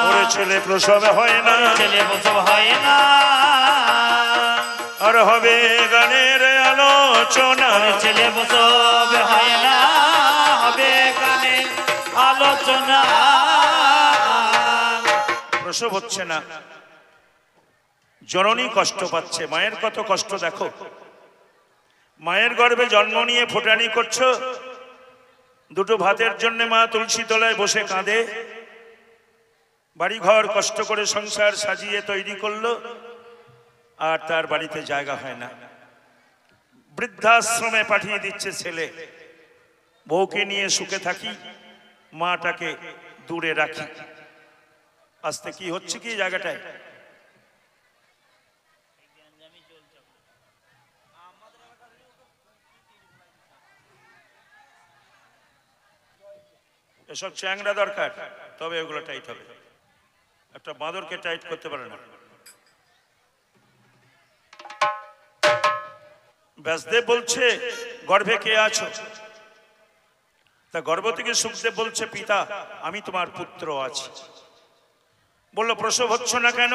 ওরে ছেলে প্রসব হয় না, ছেলে প্রসব হয় না, আর হবে গানের আলোচনা। ছেলে প্রসব হয় না, হবে গানের আলোচনা। প্রসব হচ্ছে না, জননী কষ্ট পাচ্ছে। মায়ের কত কষ্ট দেখো। মায়ের গর্ভে জন্ম নিয়ে ফোটানি করছো, দুটো ভাতের জন্য মা তুলসী তলায় বসে কাঁদে। বাড়ি ঘর কষ্ট করে সংসার সাজিয়ে তৈরি করলো, আর তার বাড়িতে জায়গা হয় না। বৃদ্ধাশ্রমে পাঠিয়ে দিচ্ছে ছেলে। বউকে নিয়ে সুখে থাকি, মাটাকে দূরে রাখি। আজকে কি হচ্ছে কি জায়গাটায়? এসব চ্যাংড়া দরকার, তবে ওগুলো টাইট হবে। একটা বাঁদরকে টাইট করতে পারে না। ব্যাসদেব বলছে গর্ভে কে আছো? তা গর্ভ থেকে সুখদেব বলছে পিতা আমি তোমার পুত্র আছি। বললো প্রসব হচ্ছ না কেন?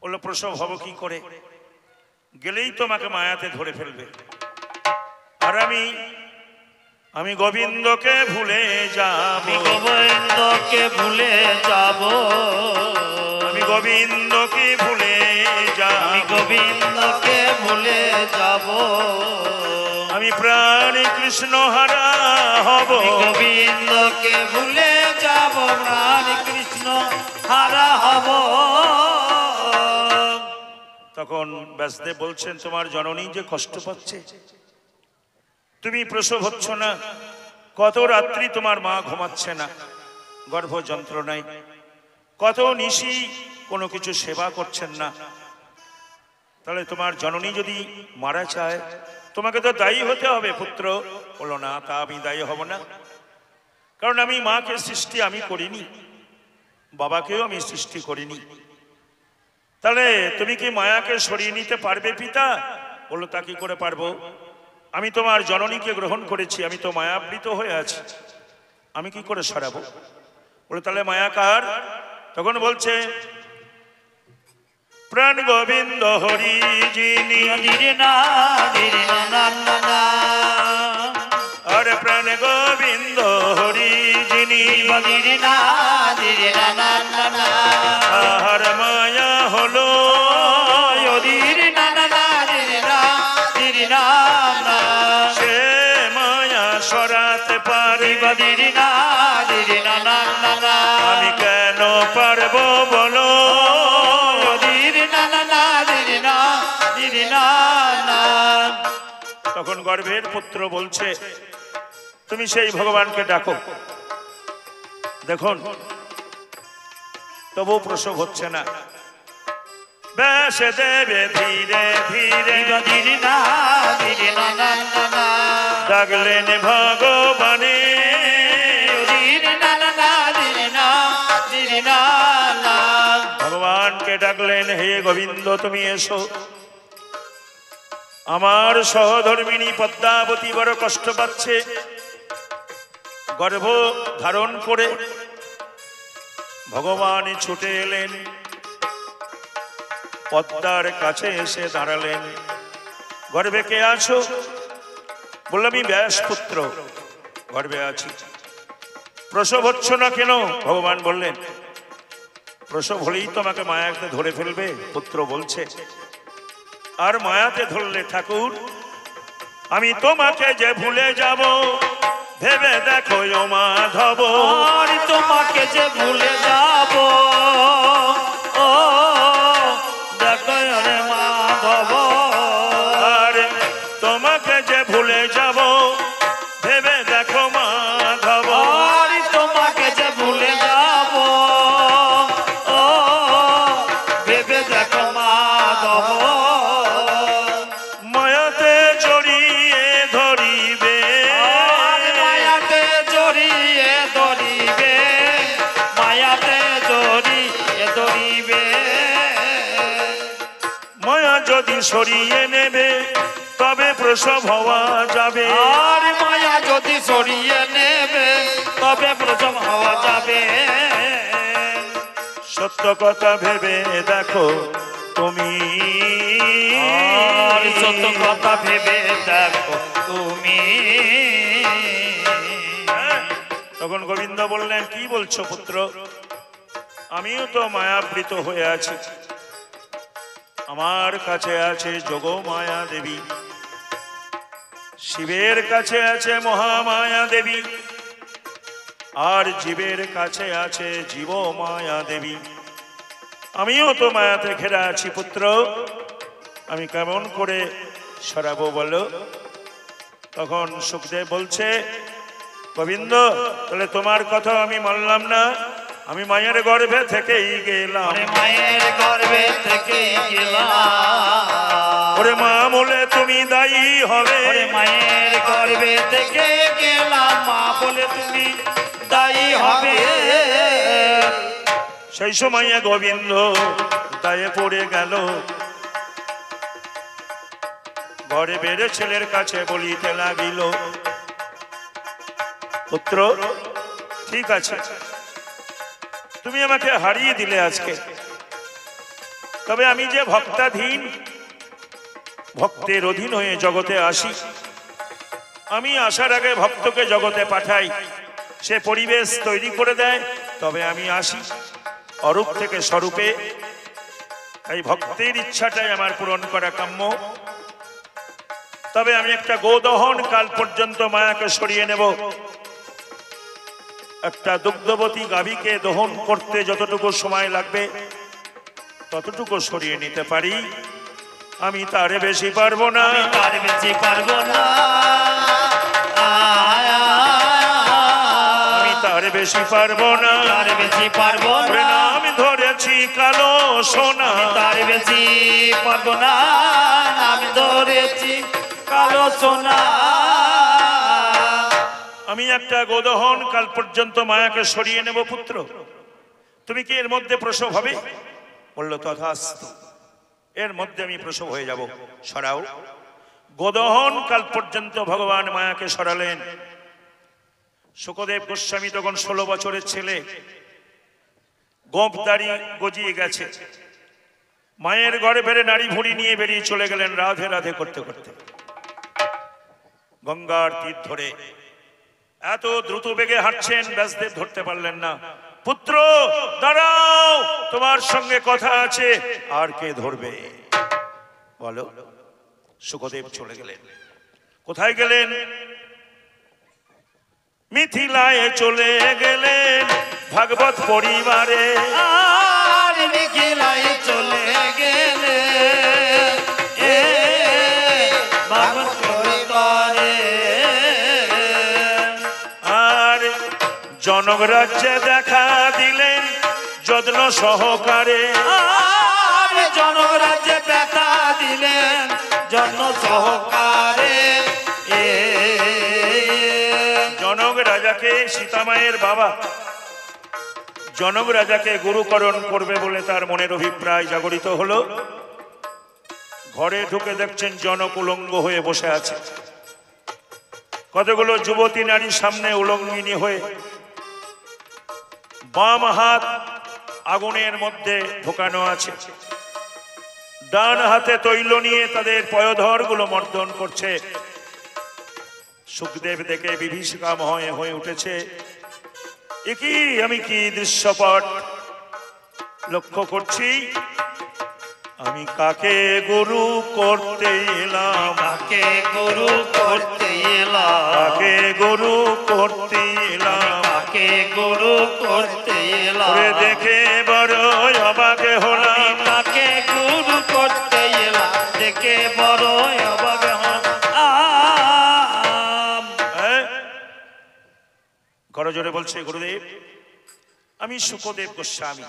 বললো প্রসব হব কি করে, গেলেই তোমাকে মায়াতে ধরে ফেলবে। আর আমি গোবিন্দকে ভুলে যাব, গোবিন্দকে ভুলে যাব, আমি গোবিন্দকে ভুলে যাব, গোবিন্দকে ভুলে যাব, আমি প্রাণ কৃষ্ণ হারা হব, গোবিন্দকে ভুলে যাব, প্রাণ কৃষ্ণ হারা হব। তখন ব্যাসদেব বলছেন তোমার জননী যে কষ্ট পাচ্ছে, তুমি প্রসব হচ্ছ না, কত রাত্রি তোমার মা ঘুমাচ্ছে না গর্ভ যন্ত্রণায়, কত নিশি কোনো কিছু সেবা করছেন না। তাহলে তোমার জননী যদি মারা চায় তোমাকে তো দায়ী হতে হবে পুত্র। বলো না, তা আমি দায়ী হব না, কারণ আমি মাকে সৃষ্টি আমি করিনি, বাবাকেও আমি সৃষ্টি করিনি। তাহলে তুমি কি মায়াকে সরিয়ে নিতে পারবে পিতা? বলো তা কি করে পারবো, আমি তোমার জননীকে গ্রহণ করেছি, আমি তো মায়াবৃত হয়ে আছি, আমি কি করে সরাবো? বলে তাহলে মায়া কার? তখন বলছে প্রাণ গোবিন্দ হরি যিনি, আরে প্রাণ গোবিন্দ হরি যিনি, আর মায়া হলো সে মায়া সরাতে পারে, আমি কেন পারবো বলো? তখন গর্ভের পুত্র বলছে তুমি সেই ভগবানকে ডাকো। দেখুন তবু প্রসব হচ্ছে না। ব্যাস দেবে ধীরে ধীরে, ডাকলেন ভগবানে, ভগবানকে ডাকলেন হে গোবিন্দ তুমি এসো। আমার সহধর্মিণী পদ্মাবতী বড় কষ্ট পাচ্ছে, গর্ভ ধারণ করে। ভগবান ছুটে এলেন, পদ্মার কাছে এসে দাঁড়ালেন। গর্ভে কে আছো? বললাম আমি ব্যাস পুত্র গর্ভে আছি। প্রসব হচ্ছ না কেন? ভগবান বললেন প্রসব হলেই তোমাকে মায়াতে ধরে ফেলবে। পুত্র বলছে আর মায়াতে ধরলে ঠাকুর আমি তোমাকে যে ভুলে যাব, ভেবে দেখো ও মাধব, তোমাকে যে ভুলে যাব, ও দেখো রে মাধব, আর তোমাকে যে ভুলে যাব, ভেবে দেখো মাধব, তোমাকে যে ভুলে যাব, ও ভেবে দেখো মাধব, মায়াতে জড়িয়ে ধরিবে, মায়াতে জড়িয়ে ধরিবে, মায়াতে জড়িয়ে ধরিবে। মায়া যদি সরিয়ে নেবে তবে প্রসব হওয়া যাবে, আর মায়া যদি সরিয়ে নেবে তবে সত্য কথা ভেবে দেখো তুমি, আর সত্য কথা ভেবে দেখো তুমি। তখন গোবিন্দ বললেন, কি বলছো পুত্র? আমিও তো মায়াবৃত হয়ে আছি। আমার কাছে আছে যোগমায়া দেবী, শিবের কাছে আছে মহামায়া দেবী, আর জীবের কাছে আছে জীবমায়া দেবী। আমিও তো মায়াতে ঘেরা আছি পুত্র, আমি কেমন করে সরাবো বলো? তখন সুখদেব বলছে, গোবিন্দ তাহলে তোমার কথা আমি মানলাম না, আমি মায়ের গর্ভে থেকেই গেলাম। মায়ের গর্ভে থেকে গেলাম, ওরে মা বলে তুমি দায়ী হবে। মায়ের গর্ভে থেকে গেলাম, মা বলে তুমি দায়ী হবে। সেই সময় গোবিন্দ দায়ে পড়ে গেল, ঘরে বেড়ে ছেলের কাছে বলিতে লাগিল, পুত্র ঠিক আছে, তুমি আমাকে হারিয়ে দিলে আজকে, তবে আমি যে ভক্তাধীন, ভক্তের অধীন হয়ে জগতে আসি, আমি আসার আগে ভক্তকে জগতে পাঠাই, সে পরিবেশ তৈরি করে দেয়, তবে আমি আসি অরূপ থেকে স্বরূপে। এই ভক্তের ইচ্ছাটাই আমার পূরণ করা কাম্য। তবে আমি একটা গোদহন কাল পর্যন্ত মায়াকে সরিয়ে নেব। একটা দুগ্ধবতী গাভীকে দহন করতে যতটুকু সময় লাগবে ততটুকু সরিয়ে নিতে পারি, আমি তার বেশি পারবো না। তার বেশি পারবো না, আমি তার বেশি পারবো না, তার বেশি পারবো না। নাম ধরেছি কালো সোনা, তার বেশি পারবো না, আমি ধরেছি কালো সোনা। আমি একটা গোদহন কাল পর্যন্ত মায়াকে সরিয়ে নেব পুত্র, তুমি কি এর মধ্যে প্রসব হবে? বলল তথাস্তু, এর মধ্যে আমি প্রসব হয়ে যাব, সরাও। গোদহন কাল পর্যন্ত ভগবান মায়াকে সরালেন। শুকদেব গোস্বামী তখন 16 বছরের ছেলে, গোপদারি গজিয়ে গেছে, মায়ের ঘরে বেড়ে নাড়ি ভুঁড়ি নিয়ে বেরিয়ে চলে গেলেন রাধে রাধে করতে করতে গঙ্গার তীর ধরে। এত দ্রুত বেগে হাঁটছেন, ব্যাসদেব ধরতে পারলেন না। পুত্র দাঁড়াও, তোমার সঙ্গে কথা আছে। আর কে ধরবে বলো? শুকদেব চলে গেলেন। কোথায় গেলেন? মিথিলায় চলে গেলেন ভাগবত পরিবারে। আর নিখিলাই চলে গেলে ভাগবত পরিবারে। আর জনক রাজ্যে দেখা দিলেন যত্ন সহকারে। আর জনক রাজ্যে দেখা দিলেন যত্ন সহকারে। জনক রাজাকে, সীতামায়ের বাবা জনক রাজাকে গুরুকরণ করবে বলে তার মনের অভিপ্রায় জাগরিত হলো। ঘরে ঢুকে দেখছেন জনক উলঙ্গ হয়ে বসে আছে। কতগুলো যুবতী নারী সামনে উলঙ্গিনী হয়ে, বাম হাত আগুনের মধ্যে ঢোকানো আছে, ডান হাতে তৈল নিয়ে তাদের পয়োধর গুলো মর্দন করছে। সুখদেব দেখে বিভীষিকাময় হয়ে উঠেছে। একই আমি কি দৃশ্যপট লক্ষ্য করছি? আমি কাকে গুরু করতে এলাম? কাকে গুরু করতে এলাম? কাকে গুরু করতে এলাম? কাকে গুরু করতে এলাম? ওরে দেখে বড় অবাক হলাম। কাকে গুরু করতে এলাম? দেখে বড় অবাক হলাম। করজোরে বলছে, গুরুদেব আমি শুকদেব গোস্বামী,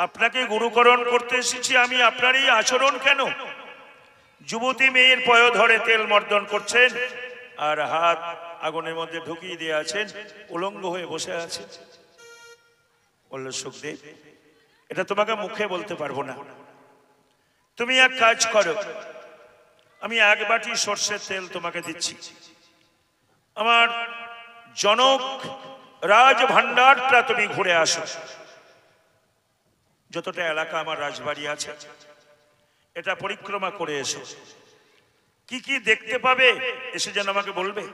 আপনাকে গুরুকরণ করতে এসেছি। আমি আপনার এই আচরণ কেন? যুবতী মেয়ের পয় ধরে তেল মর্দন করছেন আর হাত আগুনের মধ্যে ঢুকিয়ে দিয়ে আছেন, উলঙ্গ হয়ে বসে আছে। বলল সুখদেব, এটা তোমাকে মুখে বলতে পারবো না। তুমি এক কাজ করো, আমি 1 বাটি সর্ষের তেল তোমাকে দিচ্ছি। আমার জনক রাজ ভান্ডারটা তুমি ঘুরে আসো। যতটা এলাকা আমার রাজবাড়ি আছে এটা পরিক্রমা করে এসো, কি কি দেখতে পাবে এসে যেন আমাকে বলবে,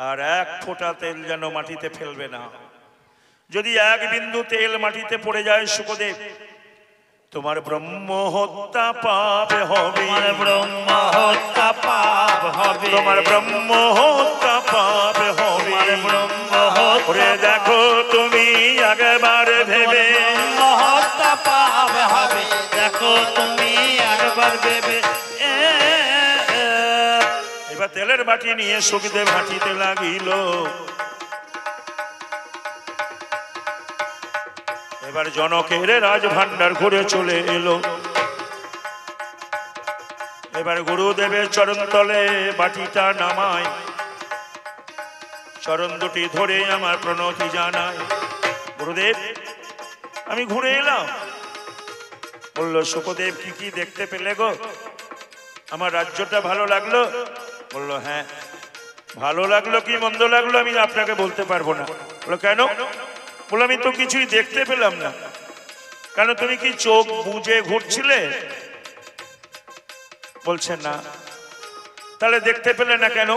আর এক ফোঁটা তেল যেন মাটিতে ফেলবে না। যদি এক বিন্দু তেল মাটিতে পড়ে যায় শুকদেব, তোমার ব্রহ্ম হত্যা পাপ হবে, তোমার ব্রহ্ম হত্যা পাপ হবে, তোমার ব্রহ্ম হত্যা পাপ হবে। তোমার ব্রহ্ম হত্যা ওরে দেখো তুমি একবার ভেবে, ব্রহ্ম হত্যা পাপ হবে, দেখো তুমি একবার ভেবে। এবার তেলের বাটি নিয়ে সুখদেব হাঁটিতে লাগিল। এবার জনকের রাজভান্ডার ঘুরে চলে এলো। এবার গুরুদেবের চরণ তলে বাটিটা নামায়, চরণ দুটি ধরে আমার প্রণতি জানায়। গুরুদেব আমি ঘুরে এলাম। বলল সুখদেব কি কি দেখতে পেলে গো? আমার রাজ্যটা ভালো লাগলো? বলল হ্যাঁ ভালো লাগলো কি মন্দ লাগলো আমি আপনাকে বলতে পারবো না। বললো কেন? বললো আমি তো কিছুই দেখতে পেলাম না। কেন তুমি কি চোখ বুজে ঘুরছিলে? বলছে না। তাহলে দেখতে পেলে না কেন?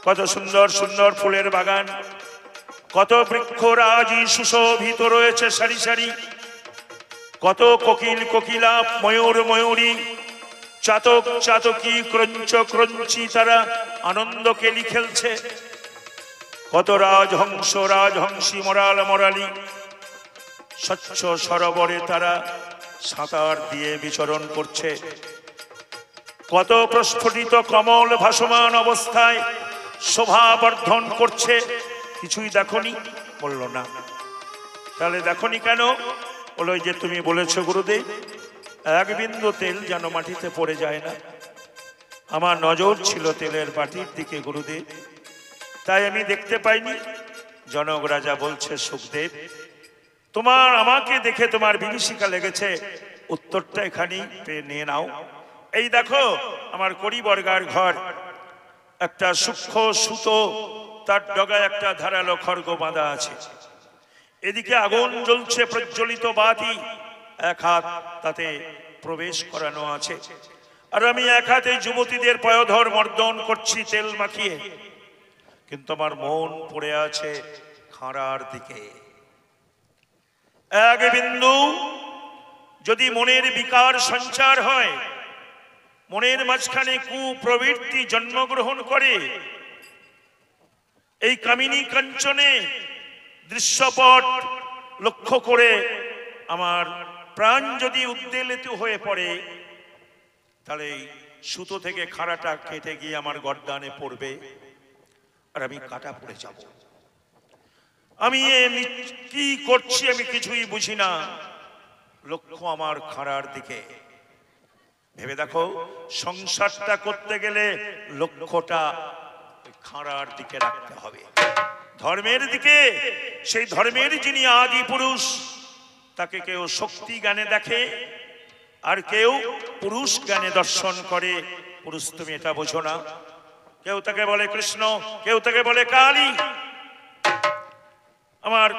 কত সুন্দর সুন্দর ফুলের বাগান, কত বৃক্ষরাজি সুশোভিত রয়েছে সারি সারি, কত কোকিল কোকিলা, ময়ূর ময়ূরী, চাতক চাতকী, ক্রঞ্চ ক্রঞ্চি তারা আনন্দ কেলি খেলছে, কত রাজহংস রাজহংসী মরাল মরালি স্বচ্ছ সরোবরে তারা সাঁতার দিয়ে বিচরণ করছে, কত প্রস্ফুটিত কমল ভাসমান অবস্থায় শোভা বর্ধন করছে। কিছুই দেখনি? বলল না। তাহলে দেখনি কেন? বলো যে তুমি বলেছো গুরুদেব এক বিন্দু তেল যেন মাটিতে পড়ে যায় না। আমার নজর ছিল তেলের বাটির দিকে গুরুদেব, তাই আমি দেখতে পাইনি। জনক রাজা বলছে সুখদেব তোমার আমাকে দেখে তোমার বিভীষিকা লেগেছে, উত্তরটা এখানেই নিয়ে নাও। এই দেখো আমার করিবর্গার ঘর, একটা সূক্ষ্ম সুতো, তার ডগায় একটা ধারালো খড়গ বাঁধা আছে, এদিকে আগুন জ্বলছে প্রজ্বলিত বাতি, এক হাত তাতে প্রবেশ করানো আছে, আর আমি এক হাতে যুবতীদের পয়োধর মর্দন করছি তেল মাখিয়ে, কিন্তু আমার মন পড়ে আছে খাঁড়ার দিকে। এক বিন্দু যদি মনের বিকার সঞ্চার হয়, মনের মাঝখানে কুপ্রবৃত্তি জন্মগ্রহণ করে, এই কামিনী কাঞ্চনে দৃশ্যপট লক্ষ্য করে আমার প্রাণ যদি উদ্বেলিত হয়ে পড়ে, তাহলে এই সুতো থেকে খাড়াটা কেটে গিয়ে আমার গর্দানে পড়বে, আর আমি কাটা পড়ে যাব। আমি কি করছি আমি কিছুই বুঝি না, লক্ষ্য আমার খাড়ার দিকে। ভেবে দেখো সংসারটা করতে গেলে লক্ষ্যটা খাড়ার দিকে রাখতে হবে, ধর্মের দিকে। সেই ধর্মের যিনি আদি পুরুষ, তাকে কেউ শক্তি জ্ঞানে দেখে, আর কেউ পুরুষ জ্ঞানে দর্শন করে। পুরুষ তুমি এটা বোঝো না, কেউ তাকে বলে কৃষ্ণ, কেউ তাকে বলে কালী। আমার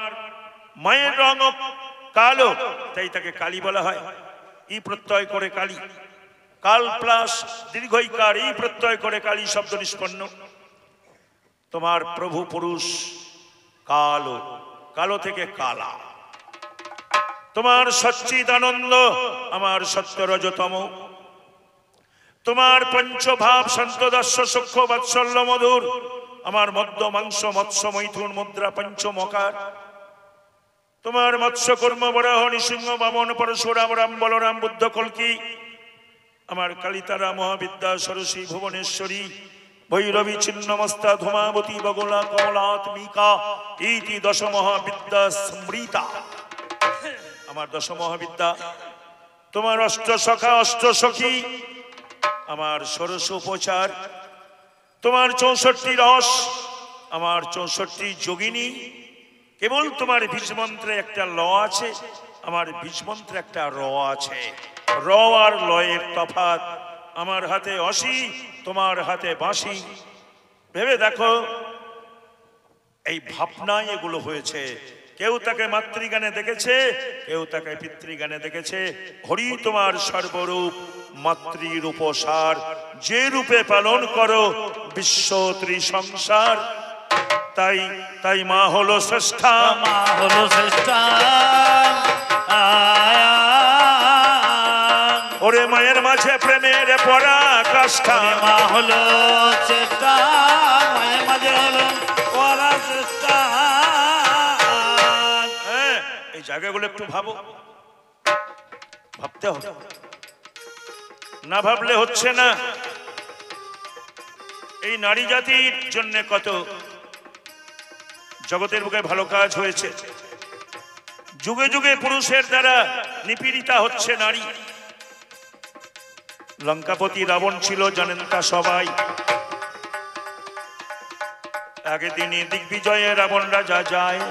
মায়ের রং কালো, তাই তাকে কালী বলা হয়। ই প্রত্যয় করে কালী, কাল প্লাস দীর্ঘইকার ই প্রত্যয় করে কালী শব্দ নিষ্পন্ন। তোমার প্রভু পুরুষ কালো, কালো থেকে কালা। তোমার সচ্চিদানন্দ আমার সত্য রজতম। তোমার পঞ্চভাব সন্তদস্য সূক্ষ্ম বাৎসল্য মধুর, আমার মদ্য মাংস মৎস্য মৈথুন মুদ্রা পঞ্চমকার। তোমার মৎস্য কর্ম বরাহ নৃসিংহ বামন পরশুরাম রাম বলরাম বুদ্ধ কল্কি। আমার কালিতারা মহাবিদ্যা সরস্বী ভুবনেশ্বরী ভৈরবী ছিন্নমস্তা ধূমাবতী বগলা কমলাত্মিকা ইতি দশ মহাবিদ্যা সমৃতা। আমার দশ মহাবিদ্যা। তোমার অষ্ট সখা অষ্ট সখী, আমার ষোড়শ উপচার। তোমার 64 রস, আমার 64 যোগিনী। কেবল তোমার বীজ মন্ত্রে একটা ল আছে, আমার বীজ মন্ত্রে একটা র আছে। র আর লয়ের তফাৎ। আমার হাতে অসি, তোমার হাতে বাঁশি। ভেবে দেখো এই ভাবনায় এগুলো হয়েছে, কেউ তাকে মাতৃগানে দেখেছে, কেউ তাকে পিতৃগানে দেখেছে। হরি তোমার সর্বরূপ, মাতৃরূপসার, যে রূপে পালন করো বিশ্ব ত্রিসংসার। তাই তাই মা হলো শ্রেষ্ঠা, মা হলো শ্রেষ্ঠা। ওরে মায়ের মাঝে প্রেমের পরাকাষ্ঠা। মা হলো শ্রেষ্ঠা, মায়ের মাঝে হলো পরাশ্রেষ্ঠা। হ্যাঁ, এই জায়গাগুলো একটু ভাবো, ভাবতে হবে, না ভাবলে হচ্ছে না। এই নারী জাতির জন্য কত জগতের বুকে ভালো কাজ হয়েছে। যুগে যুগে পুরুষের দ্বারা নিপীড়িতা হচ্ছে নারী। লঙ্কাপতি রাবণ ছিল, জানেন তা সবাই। আগে দিনই দিগ্বিজয়ে রাবণ রাজা যায়।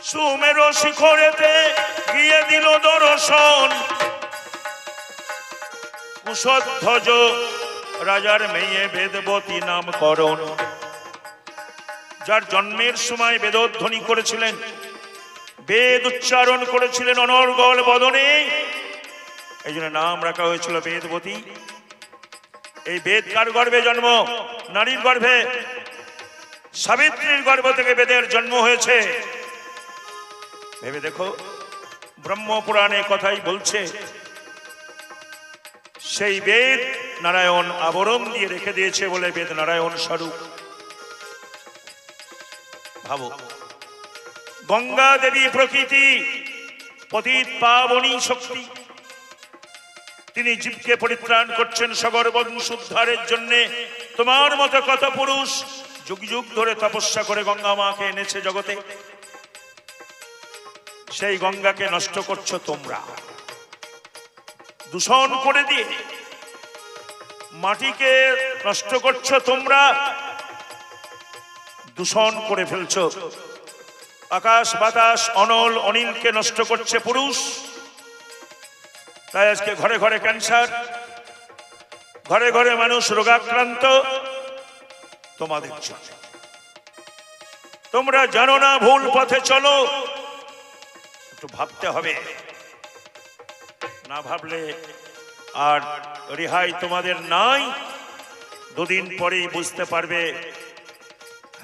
সুমের শিখরেতে গিয়ে দিল দর্শন, কুশধ্বজ রাজার মেয়ে বেদবতী নামকরণ। যার জন্মের সময় বেদধ্বনি করেছিলেন, বেদ উচ্চারণ করেছিলেন অনর্গল বদনে, এই জন্য নাম রাখা হয়েছিল বেদবতী। এই বেদ কার গর্ভে জন্ম? নারীর গর্ভে। সাবিত্রীর গর্ভ থেকে বেদের জন্ম হয়েছে। ভেবে দেখো, ব্রহ্মপুরাণে কথাই বলছে। সেই বেদ নারায়ণ আবরণ দিয়ে রেখে দিয়েছে বলে বেদ নারায়ণ স্বরূপ। ভাবো, গঙ্গা দেবী প্রকৃতি, পতিত পাবনী শক্তি, তিনি জীবকে পরিত্রাণ করছেন সগর বংশ উদ্ধারের জন্য। তোমার মতো কত পুরুষ যুগ যুগ ধরে তপস্যা করে গঙ্গা মাকে এনেছে জগতে। সেই গঙ্গাকে নষ্ট করছো তোমরা, দূষণ করে দিয়ে মাটিকে নষ্ট করছো তোমরা, দূষণ করে ফেলছো। আকাশ বাতাস অনল অনিলকে নষ্ট করছে পুরুষ। তাই আজকে ঘরে ঘরে ক্যান্সার, ঘরে ঘরে মানুষ রোগাক্রান্ত তোমাদের জন্য। তোমরা জানো না, ভুল পথে চলো। একটু ভাবতে হবে, না ভাবলে আর রেহাই তোমাদের নাই। দুদিন পরেই বুঝতে পারবে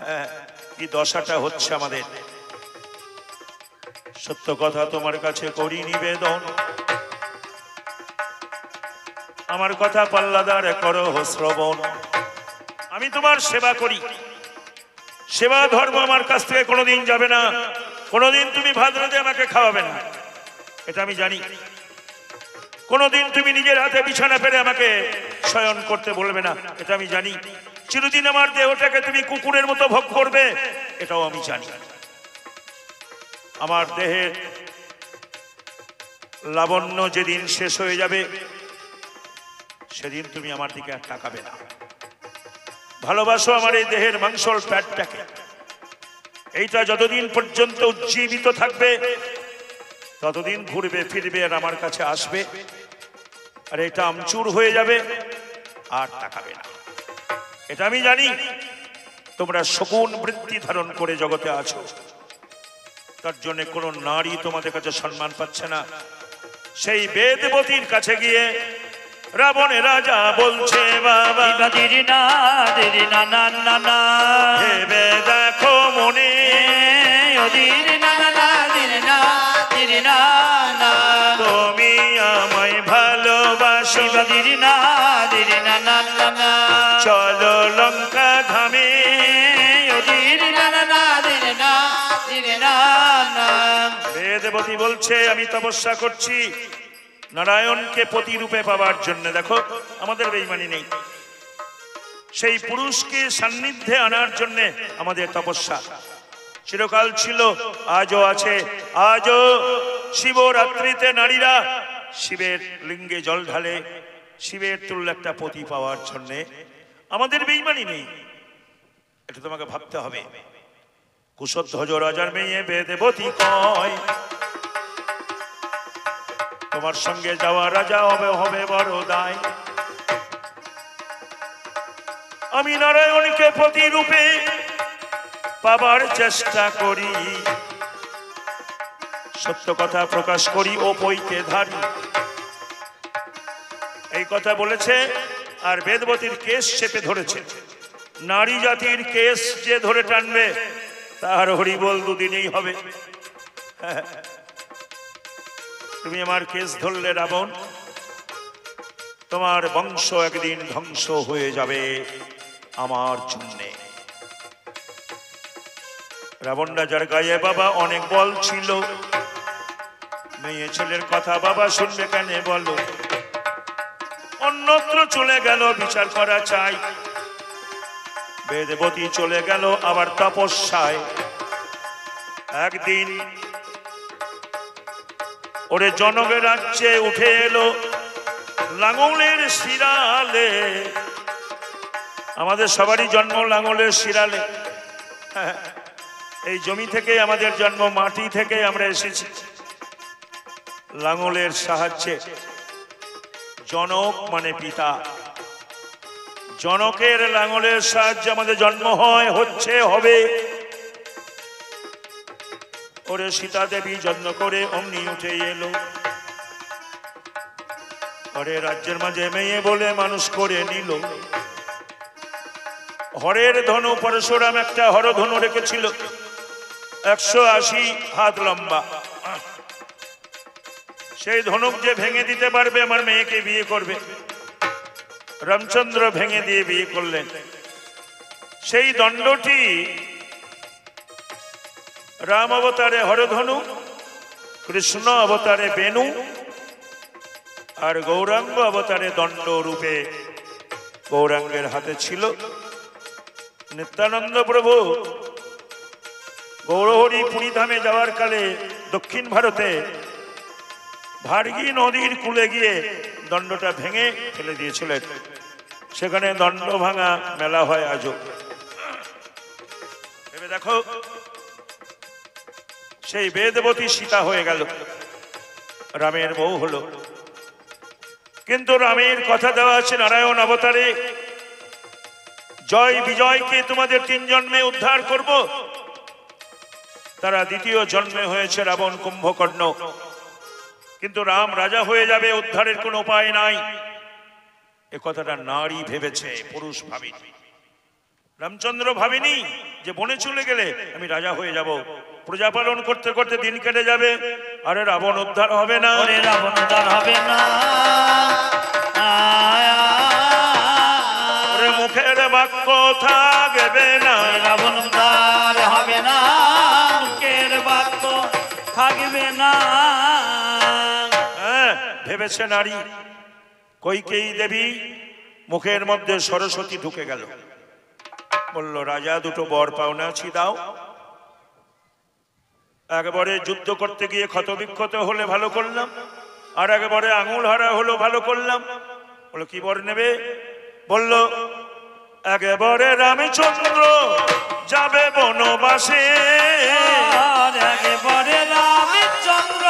হ্যাঁ কি দশাটা হচ্ছে আমাদের। সত্য কথা তোমার কাছে করি নিবেদন, আমার কথা পাল্লাদার করো শ্রবণ। আমি তোমার সেবা করি, সেবা ধর্ম আমার কাছ থেকে কোনোদিন যাবে না। কোনোদিন তুমি ভাত রাঁধে আমাকে খাওয়াবে না, এটা আমি জানি। কোনোদিন তুমি নিজের হাতে বিছানা পেরে আমাকে শয়ন করতে বলবে না, এটা আমি জানি। চিরদিন আমার দেহটাকে তুমি কুকুরের মতো ভোগ করবে, এটাও আমি জানি। আমার দেহের লাবণ্য যেদিন শেষ হয়ে যাবে, সেদিন তুমি আমার দিকে আর তাকাবে না। ভালোবাসো আমার এই দেহের মাংসল প্যাটটাকে, এইটা যতদিন পর্যন্ত উজ্জীবিত থাকবে ততদিন ঘুরবে ফিরবে আর আমার কাছে আসবে। আর এটা আমচুর হয়ে যাবে আর তাকাবে না, এটা আমি জানি। তোমরা শকুন বৃত্তি ধারণ করে জগতে আছো, তার জন্য কোনো নারী তোমাদের কাছে সম্মান পাচ্ছে না। সেই বেদবতীর কাছে গিয়ে রাবণের রাজা বলছে, বাবা ভেবে দেখো মনে, তুমি আমায় ভালোবাসো, চলো লঙ্কা ধামে। বেদবতী বলছে, আমি তপস্যা করছি নারায়ণকে পতি রূপে পাওয়ার জন্য। দেখো, আমাদের বেঈমানি নেই। সেই পুরুষকে সান্নিধ্যে আনার জন্য আমাদের তপস্যা চিরকাল ছিল, আজও আছে। আজও শিবরাত্রিতে নারীরা শিবের লিঙ্গে জল ঢালে, শিবের তুল্য একটা পতি পাওয়ার জন্য। আমাদের বেঈমানি নেই, এটা তোমাকে ভাবতে হবে। কুশধ্বজ রাজার মেয়ে বেদবতী কয়, তোমার সঙ্গে যাওয়া রাজা হবে হবে বড় দায়। আমি নারায়ণকে পতি রূপে পাবার চেষ্টা করি, সত্য কথা প্রকাশ করি ও পৈতে ধারি। এই কথা বলেছে আর বেদবতীর কেশ চেপে ধরেছে। নারী জাতির কেশ যে ধরে টানবে তার হরিবল দুদিনেই হবে। তুমি আমার কেশ ধরলে রাবণ, তোমার বংশ একদিন ধ্বংস হয়ে যাবে আমার জন্যে। রাবণ রাজার গায়ে বাবা অনেক বল ছিল, মেয়ে ছেলের কথা বাবা শুনবে কেন বলো। অন্যত্র চলে গেল বিচার করা চাই, বেদবতী চলে গেল আবার তপস্যায়। একদিন ওরে জনকের রাজ্যে উঠে এলো লাঙলের শিরালে। আমাদের সবারই জন্ম লাঙলের শিরালে। এই জমি থেকে আমাদের জন্ম, মাটি থেকে আমরা এসেছি। লাঙলের সাহায্যে জনক মানে পিতা, জনকের লাঙলের সাহায্যে আমাদের জন্ম হয়, হচ্ছে, হবে। ওরে সীতা দেবী যত্ন করে অমনি উঠে এলো। ওরে রাজ্যের মাঝে মেয়ে বলে মানুষ করে নিল। হরের ধনু পরশুরাম একটা হরধনু রেখেছিল, 180 হাত লম্বা। সেই ধনুক যে ভেঙে দিতে পারবে আমার মেয়েকে বিয়ে করবে। রামচন্দ্র ভেঙে দিয়ে বিয়ে করলেন। সেই দণ্ডটি রাম অবতারে হরধনু, কৃষ্ণ অবতারে বেনু, আর গৌরাঙ্গ অবতারে দণ্ড রূপে গৌরাঙ্গের হাতে ছিল। নিত্যানন্দ প্রভু গৌরহরি পুরীধামে যাওয়ার কালে দক্ষিণ ভারতে ভার্গী নদীর কূলে গিয়ে দণ্ডটা ভেঙে ফেলে দিয়েছিলেন। সেখানে দণ্ড ভাঙা মেলা হয় আজও। ভেবে দেখো, সেই বেদবতী সীতা হয়ে গেল, রামের বউ হলো। কিন্তু রামের কথা দেওয়া আছে নারায়ণ অবতারে, জয় বিজয়কে তোমাদের 3 জন্মে উদ্ধার করব। তারা দ্বিতীয় জন্মে হয়েছে রাবণ কুম্ভকর্ণ। কিন্তু রাম রাজা হয়ে যাবে, উদ্ধারের কোনো উপায় নাই। এ কথাটা নারী ভেবেছে, পুরুষ ভাবেনি। রামচন্দ্র ভাবেনি যে বনে চলে গেলে আমি রাজা হয়ে যাব, প্রজা পালন করতে করতে দিন কেটে যাবে, আরে রাবণ উদ্ধার হবে না, রাবণ উদ্ধার হবে না। মুখের বাক্য থাকবে না, রাবণ উদ্ধার হবে না, মুখের বাক্য থাকবে না। ভেবেছে নারী। কইকেয়ী দেবী মুখের মধ্যে সরস্বতী ঢুকে গেল, বলল রাজা দুটো বর পাওনা আছি দাও। একবারে যুদ্ধ করতে গিয়ে ক্ষতবিক্ষত হলে ভালো করলাম, আর একবারে আঙুল হারা হলো ভালো করলাম। বলো কি বর নেবে? বলল একেবারে রামচন্দ্র যাবে বনবাসে, একেবারে রামচন্দ্র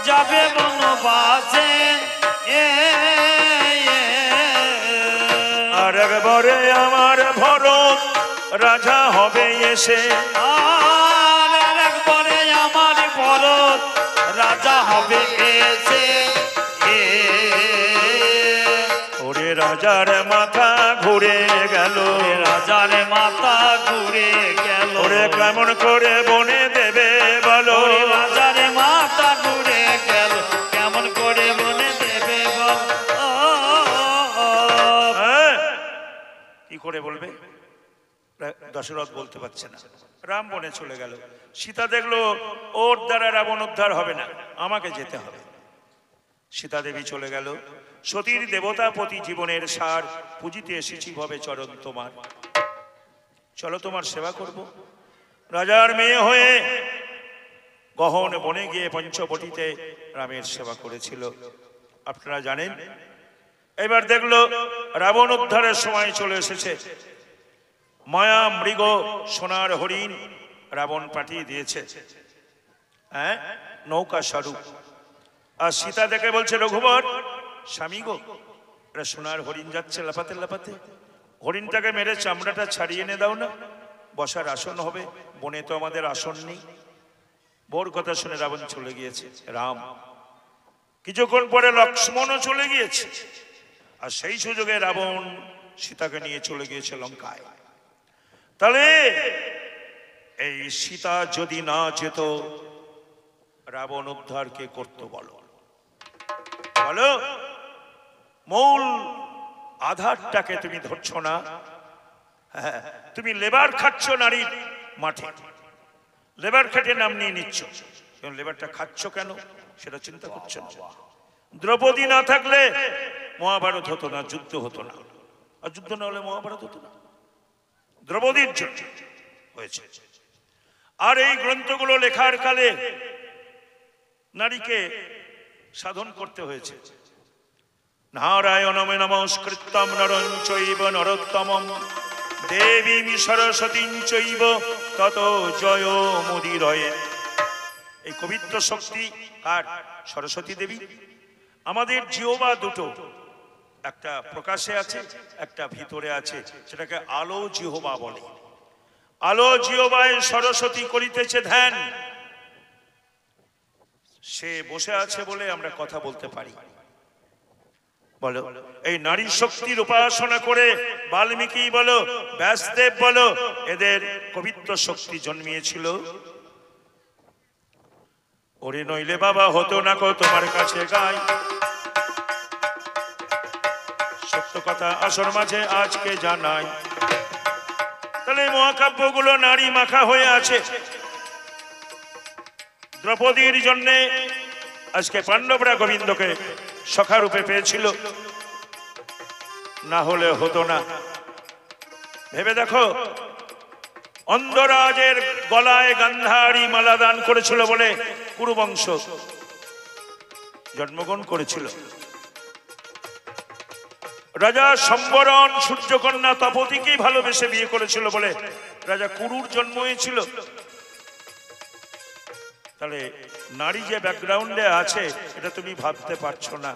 যাবে বনবাসে, আর একবারে আমার ভরত রাজা হবে এসে, আর একবারে আমার ভরত রাজা হবে এসে। ওরে রাজার মাথা ঘুরে গেল, রাজার মাথা ঘুরে গেল। ওরে কেমন করে বনে দেবে বলো, রাজার মাথা ঘুরে গেল, কেমন করে বনে দেবে বল। কি করে বলবে? দশরথ বলতে পারছে না। রাম বনে চলে গেল। সীতা দেখলো ওর দ্বারা রাবণ উদ্ধার হবে না, আমাকে যেতে হবে। সীতা দেবী চলে গেল। সতীর দেবতাপতি জীবনের সার, পুজিতে এসেছি ভবে চরণ তোমার, চলো তোমার সেবা করব। রাজার মেয়ে হয়ে গহন বনে গিয়ে পঞ্চবটিতে রামের সেবা করেছিল, আপনারা জানেন। এবার দেখলো রাবণ উদ্ধারের সময় চলে এসেছে। মায়া মৃগ সোনার হরিণ রাবণ পাঠিয়ে দিয়েছে, হ্যাঁ, নৌকা স্বরূপ। আর সীতা দেখে বলছে রঘুবর স্বামী গো, সোনার হরিণ যাচ্ছে লাপাতে লাপাতে, হরিণটাকে মেরে চামড়াটা ছাড়িয়ে এনে দাও না, বসার আসন হবে। বনে তো আমাদের আসন নেই। বোর কথা শুনে রাবণ চলে গিয়েছে। রাম কিছুক্ষণ পরে লক্ষ্মণও চলে গিয়েছে। আর সেই সুযোগে রাবণ সীতাকে নিয়ে চলে গিয়েছে লঙ্কায়। তাহলে এই সীতা যদি না যেত, রাবণ উদ্ধার কে করতো বলো? বলো, মূল আধারটাকে তুমি ধরছো না। হ্যাঁ, তুমি লেবার খাচ্ছ নারীর মাঠে, লেবার খেটে নাম নিয়ে নিচ্ছ। লেবারটা খাচ্ছ কেন সেটা চিন্তা করছো না। দ্রৌপদী না থাকলে মহাভারত হতো না, যুদ্ধ হতো না। আর যুদ্ধ না হলে মহাভারত হতো না। দ্রৌপদীর জন্য হয়েছে। আর এই গ্রন্থগুলো লেখার কালে নারীকে সাধন করতে হয়েছে। নারায়ণমে নমস্কৃত্যং নরং চৈব নরোত্তমং দেবীং সরস্বতীং চৈব ততো জয় মুদিরয়ে। এই কবিত্ব শক্তি আর সরস্বতী দেবী। আমাদের জিহ্বা দুটো, একটা প্রকাশে আছে, একটা ভিতরে আছে, সেটাকে আলো জিহ্বা বলে। আলো জিহ্বায় সরস্বতী করিতেছে ধ্যান। সে বসে আছে বলে আমরা কথা বলতে পারি। বলো, এই নারী শক্তির উপাসনা করে বাল্মীকি বলো, ব্যাসদেব বলো, এদের কবিত্ব শক্তি জন্মিয়েছিল। ওরে নইলে বাবা হতো না কো তোমার কাছে গাই। সত্য কথা আসর মাঝে আজকে জানাই। তাহলে মহাকাব্যগুলো নারী মাখা হয়ে আছে। দ্রৌপদীর জন্যে আজকে পাণ্ডবরা গোবিন্দকে সখা রূপে পেয়েছিল, না হলে হতো না। ভেবে দেখো, অন্ধরাজের গলায় গান্ধারী মালা দান করেছিল বলে কুরুবংশ জন্মগ্রহণ করেছিল। রাজা সম্বরণ সূর্যকন্যা তপতিকেই ভালোবেসে বিয়ে করেছিল বলে রাজা কুরুর জন্ম হয়েছিল। তাহলে নারী যে ব্যাকগ্রাউন্ডে আছে এটা তুমি ভাবতে পারছো না,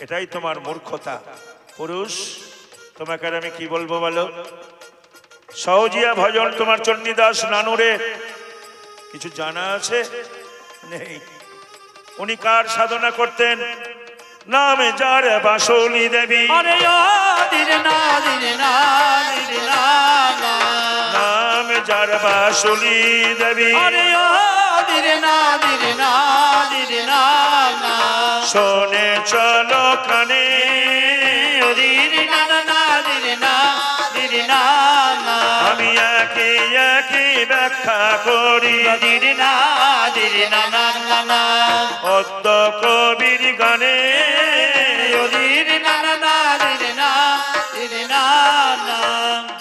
এটাই তোমার মূর্খতা। পুরুষ, তোমাকে আর আমি কি বলবো বলো? সহজিয়া ভজন তোমার চণ্ডীদাস নানুরে কিছু জানা আছে? নেই। উনি কার সাধনা করতেন? নামে যার বাসলি দেবী। নামে যার বাসলি দেবী। শোনে চলো কানে আমি একই একই ব্যাখ্যা করি। অদ্য কবির গানে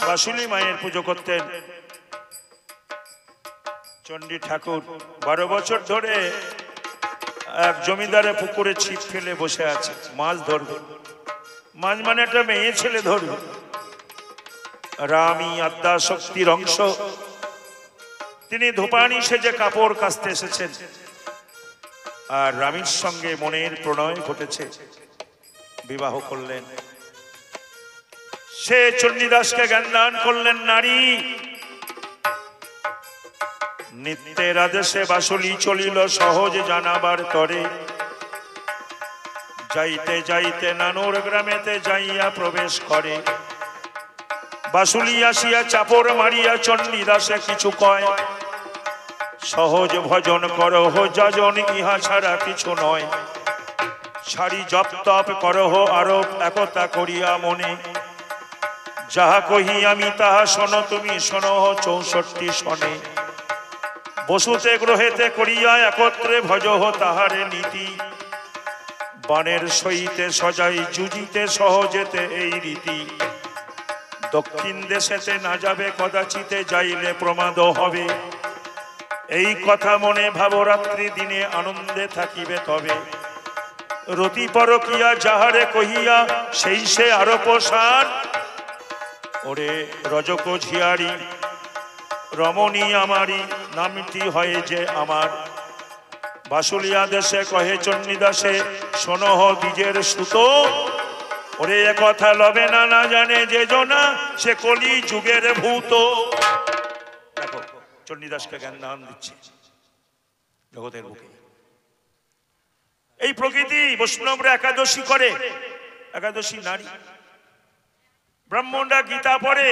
বাসুলি মায়ের পুজো করতেন চণ্ডী ঠাকুর। 12 বছর ধরে এক জমিদারের পুকুরে ছিপ ফেলে বসে আছে, মাছ ধরবে। মাছ মানে একটা মেয়ে ছেলে ধরবে। রামী আদ্যা শক্তির অংশ, তিনি ধূপানি সেজে কাপড় কাচতে এসেছেন। আর রামীর সঙ্গে মনের প্রণয় ঘটেছে, বিবাহ করলেন। সে চণ্ডীদাসকে জ্ঞান দান করলেন। নারী নিত্যের আদেশে বাসুলি চলিল সহজ জানাবার তরে। যাইতে যাইতে নানুর গ্রামেতে যাইয়া প্রবেশ করে। বাসুলি আসিয়া চাপড় মারিয়া চণ্ডীদাসে কিছু কয়। সহজ ভজন করহ যাজন, ইহা ছাড়া কিছু নয়। সারি জপ তপ করহ আরোপ একতা করিয়া মনে। যাহা কহি আমি তাহা শোনো, তুমি শোনো 64 শনে। বসুতে গ্রহেতে করিয়া একত্রে ভজহ তাহারে নীতি। বানের সহিতে সজাই যুজিতে সহজেতে এই রীতি। দক্ষিণ দেশেতে না যাবে কদাচিতে, যাইলে প্রমাদ হবে। এই কথা মনে ভাবরাত্রি দিনে আনন্দে থাকিবে তবে। রতি পরকিয়া যাহারে কহিয়া সেই সে আরো প্রসার। ওরে রজক ঝিয়ারি রমণী আমারি, নামটি হয় যে আমার। বাসুলিয়া দেশে কহে চণ্ডীদাসে, শোনহ বীজের সুতো। ওরে এ কথা লবে না না জানে যে জনা সে কলি যুগের ভূত। দেখো চণ্ডীদাসকে জ্ঞান দান দিচ্ছে জগতের বুকে। এই প্রকৃতি বৈষ্ণবরা একাদশী করে, একাদশী নারী। ব্রাহ্মণরা গীতা পড়ে,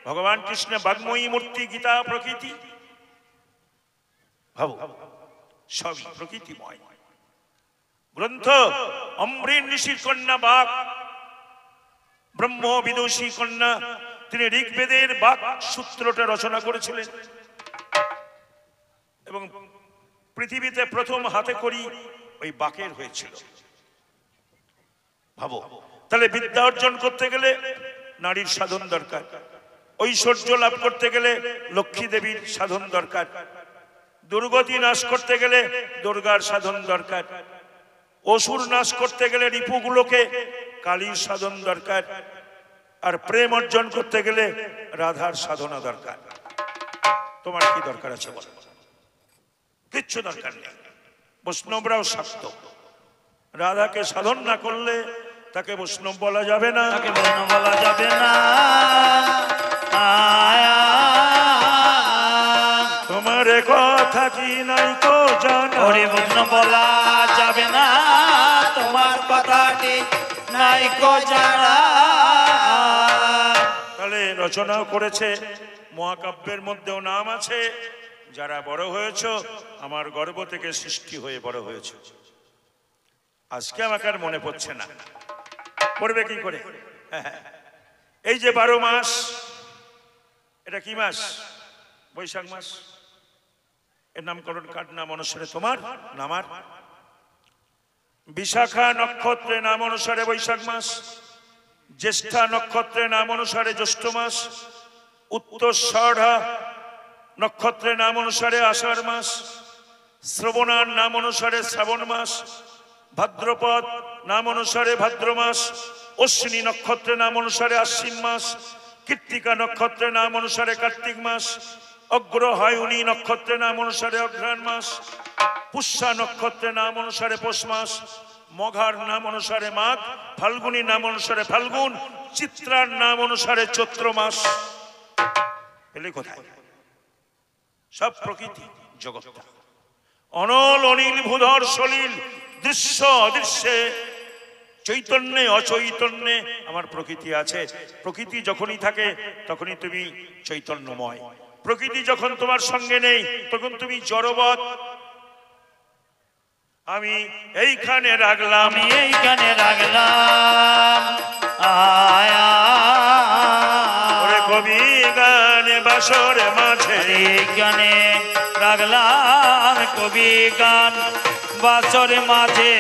ভগবান কৃষ্ণ বাগ্ময়ী মূর্তি, গীতা প্রকৃতি। ভাবো সবই প্রকৃতিময় গ্রন্থ। অমৃণ ঋষির কন্যা বাক, ব্রহ্ম বিদুষী কন্যা, তিনি ঋগ্বেদের বাক সূত্রটা রচনা করেছিলেন এবং পৃথিবীতে প্রথম হাতে করি ওই বাকের হয়েছিল। ভাবো তাহলে বিদ্যা অর্জন করতে গেলে নারীর সাধন দরকার, ঐশ্বর্য লাভ করতে গেলে লক্ষ্মী দেবীর সাধন দরকার, দুর্গতি নাশ করতে গেলে দুর্গার সাধন দরকার, অসুর নাশ করতে গেলে রিপুগুলোকে কালীর সাধন দরকার, আর প্রেম অর্জন করতে গেলে রাধার সাধনা দরকার। তোমার কি দরকার আছে বলো? কিচ্ছু দরকার নেই। বৈষ্ণবরাও শাক্ত, রাধাকে সাধন না করলে তাকে বৈষ্ণব বলা যাবে না, তাকে বৈষ্ণব বলা যাবে না। তোমার কথা কি নাই তো জানা, ওরে বৈষ্ণব বলা যাবে না, তোমার কথাটি নাই কো জানা। তাহলে রচনা করেছে, মহাকাব্যের মধ্যেও নাম আছে, যারা বড় হয়েছ আমার গর্ভ থেকে সৃষ্টি হয়ে বড় হয়েছে। আজকে আমাকে আর মনে পড়ছে না, পড়বে কি করে? এই যে 12 মাস, এটা কি মাস? বৈশাখ মাস। এর নামকরণ কার নাম অনুসারে? তোমার না আমার? বিশাখা নক্ষত্রে নাম অনুসারে বৈশাখ মাস, জ্যেষ্ঠা নক্ষত্রে নাম অনুসারে জ্যৈষ্ঠ মাস, উত্তরষাঢ়া নক্ষত্রের নাম অনুসারে আষাঢ় মাস, শ্রবণার নাম অনুসারে শ্রাবণ মাস, ভাদ্রপদ নাম অনুসারে ভাদ্র মাস, অশ্বিনী নক্ষত্রের নাম অনুসারে আশ্বিন মাস, কৃত্তিকা নক্ষত্রের নাম অনুসারে কার্তিক মাস, অগ্রহায়ণী নক্ষত্রের নাম অনুসারে অঘ্রাণ মাস, পুষ্যা নক্ষত্রের নাম অনুসারে পৌষ মাস, মঘার নাম অনুসারে মাঘ, ফাল্গুনী নাম অনুসারে ফাল্গুন, চিত্রার নাম অনুসারে চৈত্র মাস। এলে কোথায়? সব প্রকৃতি জগৎ, অনল অনিল ভূধর সলিল, দৃশ্য অদৃশ্যে, চৈতন্যে অচৈতন্যে আমার প্রকৃতি আছে। প্রকৃতি যখনই থাকে তখনই তুমি চৈতন্যময়। প্রকৃতি যখন তোমার সঙ্গে নেই তখন তুমি জড়বৎ। আমি এইখানে রাখলাম, আমি এইখানে রাখলাম, আয়া কবি গানে বাসর মাঝে, এইখানে রাখলাম কবি গান বাসর মাঝে।